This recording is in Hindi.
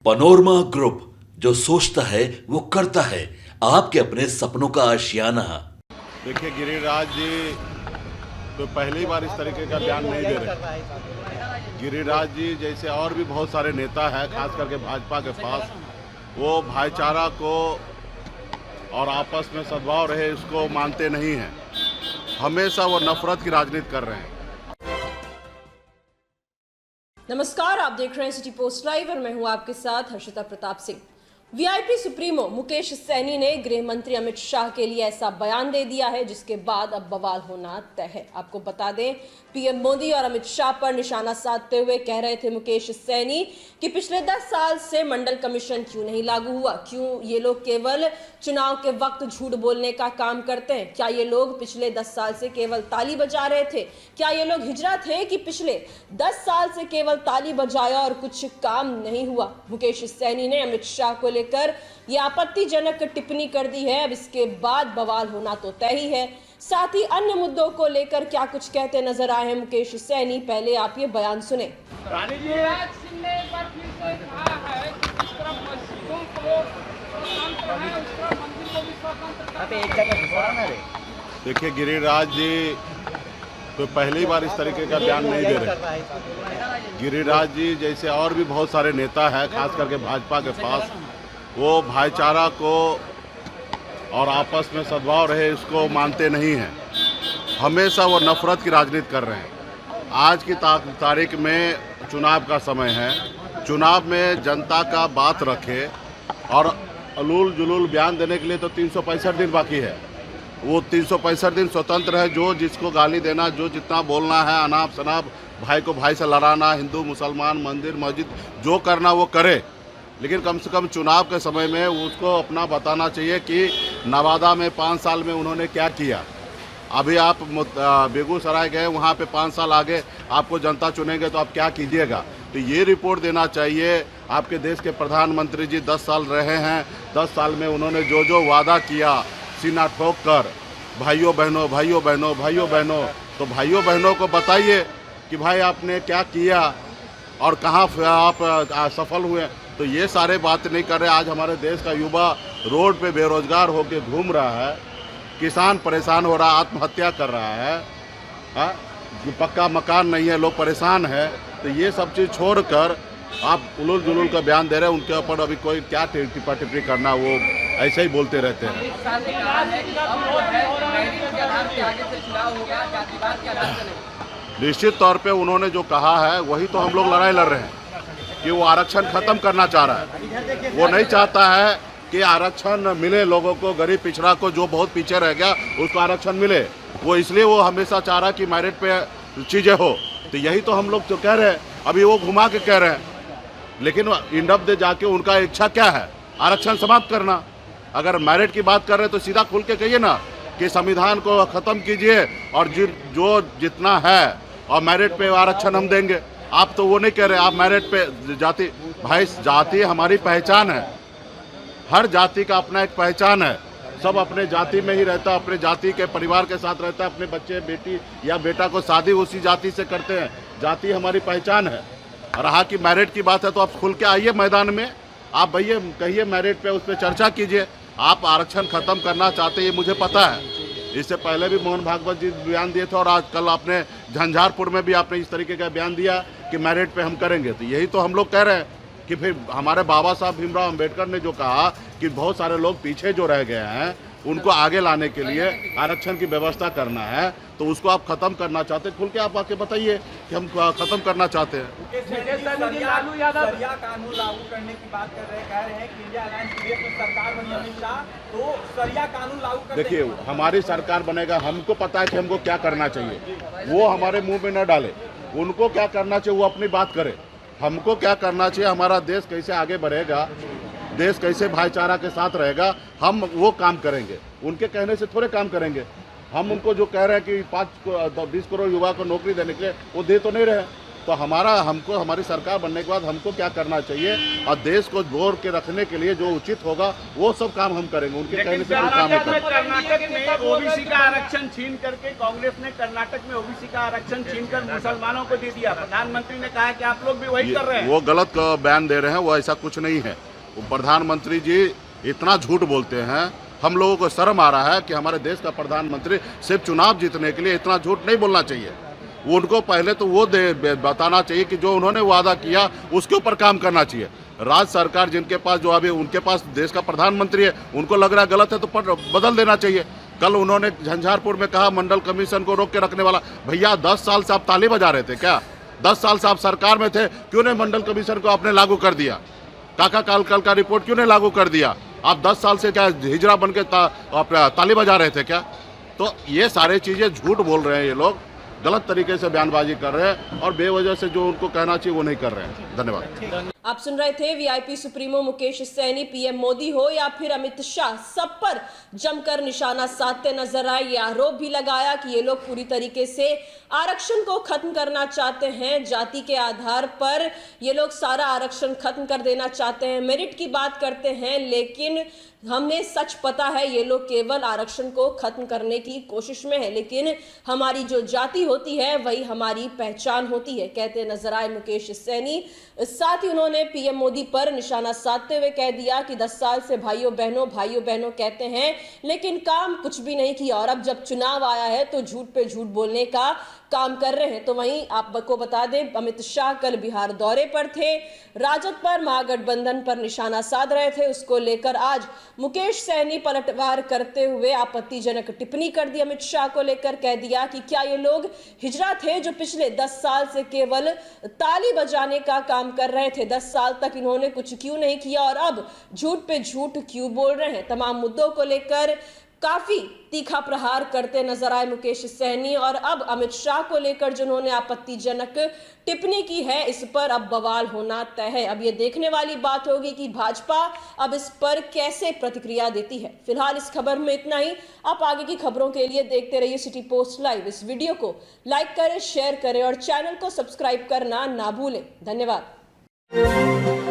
पनोरमा ग्रुप, जो सोचता है वो करता है। आपके अपने सपनों का आशियाना। देखिए, गिरिराज जी तो पहली बार इस तरीके का बयान नहीं दे रहे। गिरिराज जी जैसे और भी बहुत सारे नेता हैं, खास करके भाजपा के पास, वो भाईचारा को और आपस में सद्भाव रहे इसको मानते नहीं हैं। हमेशा वो नफरत की राजनीति कर रहे हैं। नमस्कार, आप देख रहे हैं सिटी पोस्ट लाइव और मैं हूं आपके साथ हर्षिता प्रताप सिंह। वीआईपी सुप्रीमो मुकेश सैनी ने गृह मंत्री अमित शाह के लिए ऐसा बयान दे दिया है जिसके बाद अब बवाल होना तय है। आपको बता दें, पीएम मोदी और अमित शाह पर निशाना साधते हुए कह रहे थे मुकेश सैनी कि पिछले 10 साल से मंडल कमीशन क्यों नहीं लागू हुआ, क्यों ये लोग केवल चुनाव के वक्त झूठ बोलने का काम करते हैं, क्या ये लोग पिछले 10 साल से केवल ताली बजा रहे थे, क्या ये लोग हिजरा थे कि पिछले 10 साल से केवल ताली बजाया और कुछ काम नहीं हुआ। मुकेश सैनी ने अमित शाह को लेकर ये आपत्तिजनक टिप्पणी कर दी है। अब इसके बाद बवाल होना तो तय ही है। साथ ही अन्य मुद्दों को लेकर क्या कुछ कहते नजर आए हैं मुकेश सैनी, पहले आप ये बयान सुने। देखिए, गिरिराज जी तो पहली बार इस तरीके का बयान नहीं दे रहे। गिरिराज जी जैसे और भी बहुत सारे नेता हैं, खास करके भाजपा के पास, वो भाईचारा को और आपस में सद्भाव रहे इसको मानते नहीं हैं। हमेशा वो नफरत की राजनीति कर रहे हैं। आज की तारीख में चुनाव का समय है। चुनाव में जनता का बात रखे और अलूल जुलूल बयान देने के लिए तो 365 दिन बाकी है। वो 365 दिन स्वतंत्र है। जो जिसको गाली देना, जो जितना बोलना है, अनाप शनाप भाई को भाई से लड़ाना, हिंदू मुसलमान, मंदिर मस्जिद जो करना वो करे, लेकिन कम से कम चुनाव के समय में उसको अपना बताना चाहिए कि नवादा में 5 साल में उन्होंने क्या किया। अभी आप बेगूसराय गए, वहाँ पे 5 साल आगे आपको जनता चुनेंगे तो आप क्या कीजिएगा। तो ये रिपोर्ट देना चाहिए। आपके देश के प्रधानमंत्री जी 10 साल रहे हैं। 10 साल में उन्होंने जो जो वादा किया, सीना ठोक कर, भाइयों बहनों भाइयों बहनों भाइयों बहनों, तो भाइयों बहनों को बताइए कि भाई आपने क्या किया और कहाँ आप सफल हुए। तो ये सारे बात नहीं कर रहे। आज हमारे देश का युवा रोड पे बेरोजगार होकर घूम रहा है, किसान परेशान हो रहा है, आत्महत्या कर रहा है, पक्का मकान नहीं है, लोग परेशान है। तो ये सब चीज़ छोड़कर आप उलूल जुलूल का बयान दे रहे हैं। उनके ऊपर अभी कोई क्या टिप्पा टिप्पणी करना, वो ऐसे ही बोलते रहते हैं। निश्चित तौर पे उन्होंने जो कहा है वही तो हम लोग लड़ाई लड़ रहे हैं कि वो आरक्षण खत्म करना चाह रहा है। वो नहीं चाहता है कि आरक्षण मिले लोगों को, गरीब पिछड़ा को, जो बहुत पीछे रह गया उसको आरक्षण मिले। वो इसलिए वो हमेशा चाह रहा कि मेरिट पे चीज़ें हो। तो यही तो हम लोग तो कह रहे हैं। अभी वो घुमा के कह रहे हैं, लेकिन इंडप दे जाके उनका इच्छा क्या है? आरक्षण समाप्त करना। अगर मेरिट की बात कर रहे हैं तो सीधा खुल के कहिए ना कि संविधान को ख़त्म कीजिए और जो जितना है और मेरिट पे आरक्षण हम देंगे। आप तो वो नहीं कह रहे। आप मेरिट पे जाति, भाई जाति हमारी पहचान है। हर जाति का अपना एक पहचान है। सब अपने जाति में ही रहता, अपने जाति के परिवार के साथ रहता है। अपने बच्चे बेटी या बेटा को शादी उसी जाति से करते हैं। जाति हमारी पहचान है। और रहा कि मेरिट की बात है तो आप खुल के आइए मैदान में, आप भैया कहिए मेरिट पे, उस पर चर्चा कीजिए। आप आरक्षण खत्म करना चाहते ये मुझे पता है। इससे पहले भी मोहन भागवत जी बयान दिए थे और आज कल आपने झंझारपुर में भी आपने इस तरीके का बयान दिया कि मेरिट पे हम करेंगे। तो यही तो हम लोग कह रहे हैं कि फिर हमारे बाबा साहब भीमराव अंबेडकर ने जो कहा कि बहुत सारे लोग पीछे जो रह गए हैं उनको आगे लाने के लिए आरक्षण की व्यवस्था करना है, तो उसको आप खत्म करना चाहते हैं। खुल के आप आके बताइए कि हम खत्म करना चाहते हैं। कानून लागू करने की बात कर रहे हैं, कह रहे हैं कि इंडिया अलायंस में सरकार बनी अमित शाह, तो सरिया कानून लागू कर। देखिए, हमारी सरकार बनेगा, हमको पता है कि हमको क्या करना चाहिए। वो हमारे मुंह में न डाले। उनको क्या करना चाहिए वो अपनी बात करे। हमको क्या करना चाहिए, हमारा देश कैसे आगे बढ़ेगा, देश कैसे भाईचारा के साथ रहेगा, हम वो काम करेंगे। उनके कहने से थोड़े काम करेंगे। हम उनको जो कह रहे हैं कि 20 करोड़ युवा को नौकरी देने के लिए, वो दे तो नहीं रहे। तो तो हमको हमारी सरकार बनने के बाद हमको क्या करना चाहिए और देश को जोड़ के रखने के लिए जो उचित होगा वो सब काम हम करेंगे। उनके कहने से कोई काम नहीं करेंगे। कर्नाटक में ओबीसी का आरक्षण छीन करके कांग्रेस ने कर्नाटक में ओबीसी का आरक्षण छीनकर मुसलमानों को दे दिया। प्रधानमंत्री ने कहा कि आप लोग भी वही कर रहे हैं। वो गलत बयान दे रहे हैं, वो ऐसा कुछ नहीं है। वो प्रधानमंत्री जी इतना झूठ बोलते हैं, हम लोगों को शर्म आ रहा है कि हमारे देश का प्रधानमंत्री सिर्फ चुनाव जीतने के लिए इतना झूठ नहीं बोलना चाहिए। उनको पहले तो वो बताना चाहिए कि जो उन्होंने वादा किया उसके ऊपर काम करना चाहिए। राज्य सरकार जिनके पास जो अभी उनके पास देश का प्रधानमंत्री है, उनको लग रहा है गलत है तो बदल देना चाहिए। कल उन्होंने झंझारपुर में कहा मंडल कमीशन को रोक के रखने वाला। भैया 10 साल से आप ताली बजा रहे थे क्या? 10 साल से आप सरकार में थे, क्यों नहीं मंडल कमीशन को आपने लागू कर दिया? काका कालकल का रिपोर्ट क्यों नहीं लागू कर दिया? आप 10 साल से क्या हिजरा बन के ताली बजा रहे थे क्या? तो ये सारे चीज़ें झूठ बोल रहे हैं, ये लोग गलत तरीके से बयानबाजी कर रहे हैं और बेवजह से जो उनको कहना चाहिए वो नहीं कर रहे हैं। धन्यवाद। आप सुन रहे थे VIP supremo Mukesh Saini. PM Modi हो या फिर अमित शाह, सब पर जमकर निशाना साधते नजर आए। ये आरोप भी लगाया कि ये लोग पूरी तरीके से आरक्षण को खत्म करना चाहते हैं। जाति के आधार पर ये लोग सारा आरक्षण खत्म कर देना चाहते हैं। मेरिट की बात करते हैं, लेकिन हमें सच पता है ये लोग केवल आरक्षण को खत्म करने की कोशिश में है, लेकिन हमारी जो जाति होती है वही हमारी पहचान होती है, कहते नजर आए मुकेश सैनी। साथ ही उन्होंने पीएम मोदी पर निशाना साधते हुए कह दिया कि 10 साल से भाइयों बहनों कहते हैं, लेकिन काम कुछ भी नहीं किया और अब जब चुनाव आया है तो झूठ पे झूठ बोलने का काम कर रहे हैं। तो वहीं आपको बता दें, अमित शाह कल बिहार दौरे पर थे, राजद पर, महागठबंधन पर निशाना साध रहे थे। उसको लेकर आज मुकेश सैनी पलटवार करते हुए आपत्तिजनक टिप्पणी कर दी अमित शाह को लेकर। कह दिया कि क्या ये लोग हिजड़ा थे जो पिछले 10 साल से केवल ताली बजाने का काम कर रहे थे? 10 साल तक इन्होंने कुछ क्यों नहीं किया और अब झूठ पे झूठ क्यों बोल रहे हैं? तमाम मुद्दों को लेकर काफी तीखा प्रहार करते नजर आए मुकेश सैनी। और अब अमित शाह को लेकर जिन्होंने आपत्तिजनक टिप्पणी की है, इस पर अब बवाल होना तय है। अब ये देखने वाली बात होगी कि भाजपा अब इस पर कैसे प्रतिक्रिया देती है। फिलहाल इस खबर में इतना ही। आप आगे की खबरों के लिए देखते रहिए सिटी पोस्ट लाइव। इस वीडियो को लाइक करें, शेयर करें और चैनल को सब्सक्राइब करना ना भूलें। धन्यवाद।